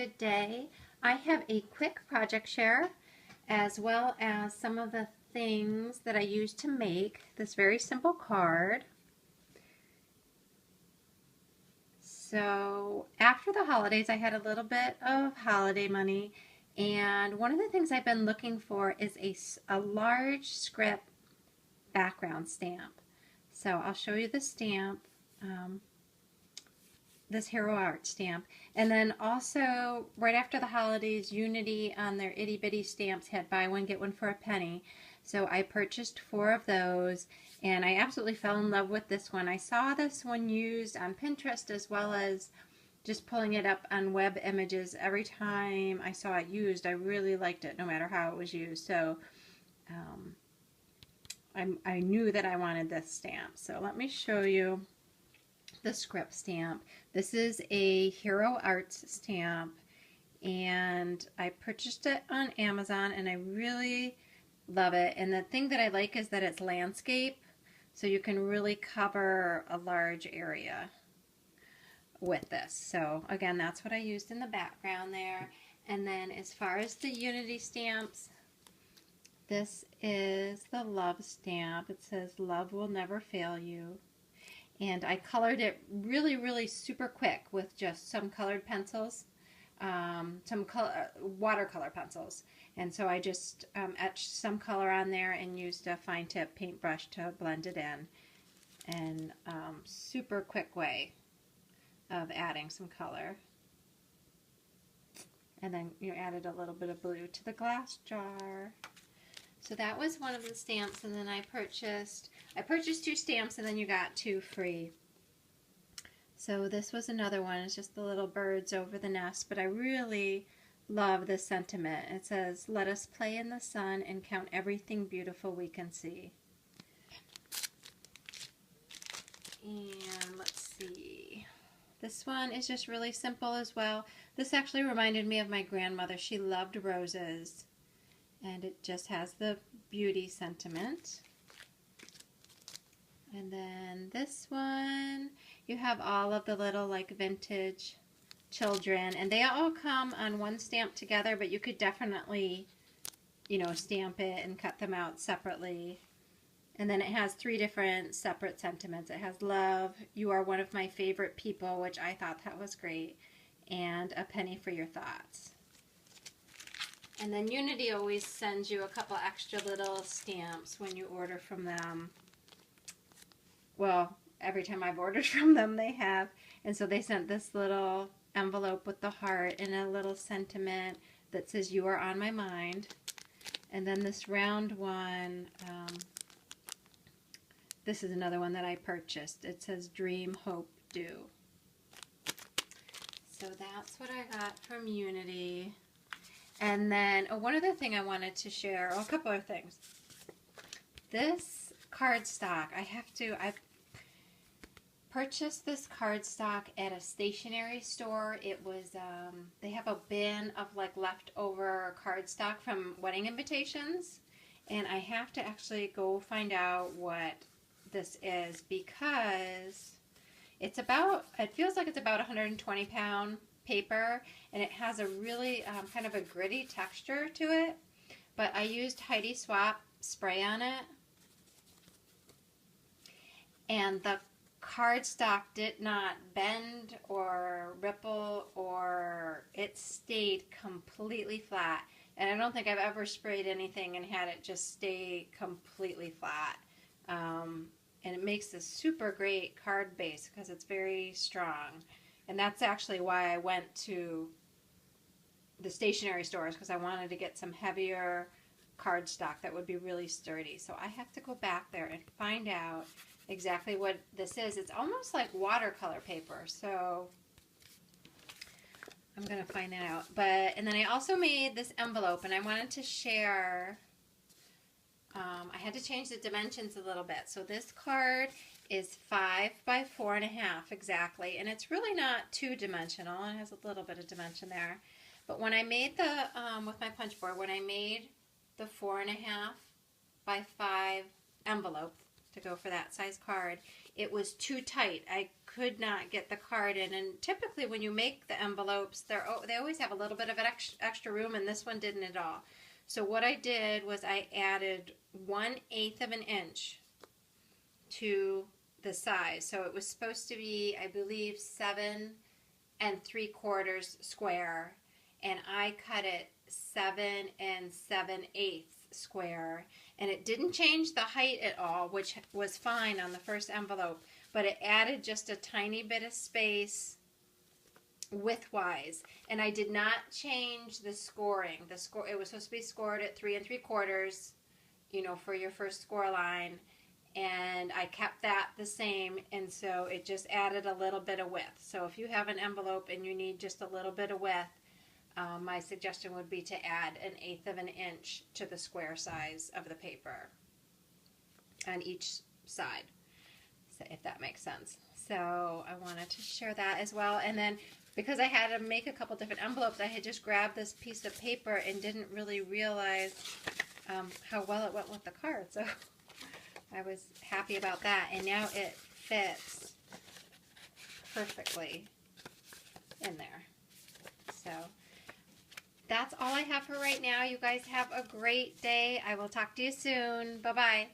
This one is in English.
today I have a quick project share as well as some of the things that I use to make this very simple card. So after the holidays I had a little bit of holiday money, and one of the things I've been looking for is a large script background stamp. So I'll show you the stamp. This Hero Art stamp. And then also right after the holidays, Unity on their itty bitty stamps had buy one get one for a penny. So I purchased 4 of those and I absolutely fell in love with this one. I saw this one used on Pinterest as well as just pulling it up on web images. Every time I saw it used, I really liked it no matter how it was used. So I knew that I wanted this stamp. So let me show you the script stamp. This is a Hero Arts stamp and I purchased it on Amazon and I really love it. And the thing that I like is that it's landscape, so you can really cover a large area with this. So again, that's what I used in the background there. And then as far as the Unity stamps, this is the love stamp. It says love will never fail you. And I colored it really super quick with just some colored pencils, watercolor pencils. And so I just etched some color on there and used a fine tip paintbrush to blend it in. And super quick way of adding some color. And then you added a little bit of blue to the glass jar. So that was one of the stamps, and then I purchased 2 stamps and then you got 2 free. So this was another one. It's just the little birds over the nest, but I really love this sentiment. It says, let us play in the sun and count everything beautiful we can see. And let's see. This one is just really simple as well. This actually reminded me of my grandmother. She loved roses. And it just has the beauty sentiment. And then this one, you have all of the little like vintage children, and they all come on one stamp together, but you could definitely, you know, stamp it and cut them out separately. And then it has 3 different separate sentiments. It has love, you are one of my favorite people, which I thought that was great, and a penny for your thoughts. And then Unity always sends you a couple extra little stamps when you order from them. Well, every time I've ordered from them they have. And so they sent this little envelope with the heart and a little sentiment that says you are on my mind. And then this round one, this is another one that I purchased. It says dream, hope, do. So that's what I got from Unity. And then one other thing I wanted to share, a couple of things. This cardstock, I've purchased this cardstock at a stationery store. It was, they have a bin of like leftover cardstock from wedding invitations. And I have to actually go find out what this is because it feels like it's about 120 pound paper, and it has a really kind of a gritty texture to it, but I used Heidi Swapp spray on it, and the cardstock did not bend or ripple, or it stayed completely flat. And I don't think I've ever sprayed anything and had it just stay completely flat. And it makes a super great card base because it's very strong. And that's actually why I went to the stationery stores, because I wanted to get some heavier cardstock that would be really sturdy. So I have to go back there and find out exactly what this is. It's almost like watercolor paper, so I'm going to find that out. And then I also made this envelope, and I wanted to share. I had to change the dimensions a little bit. So this card is 5 by 4.5 exactly, and it's really not 2-dimensional. It has a little bit of dimension there. But when I made the, with my punch board, when I made the 4.5 by 5 envelope, to go for that size card. It was too tight. I could not get the card in, and typically when you make the envelopes, they always have a little bit of an extra room, and this one didn't at all. So what I did was I added 1/8 of an inch to the size. So it was supposed to be, I believe, 7 3/4 square, and I cut it 7 7/8 square, and it didn't change the height at all, which was fine on the first envelope, but it added just a tiny bit of space widthwise, and I did not change the scoring. It was supposed to be scored at 3 3/4, you know, for your first score line, and I kept that the same, and so it just added a little bit of width. So if you have an envelope and you need just a little bit of width, my suggestion would be to add 1/8 of an inch to the square size of the paper on each side, so if that makes sense. So I wanted to share that as well. And then because I had to make a couple different envelopes, I had just grabbed this piece of paper and didn't really realize how well it went with the card. So I was happy about that. And now it fits perfectly in there. So that's all I have for right now. You guys have a great day. I will talk to you soon. Bye-bye.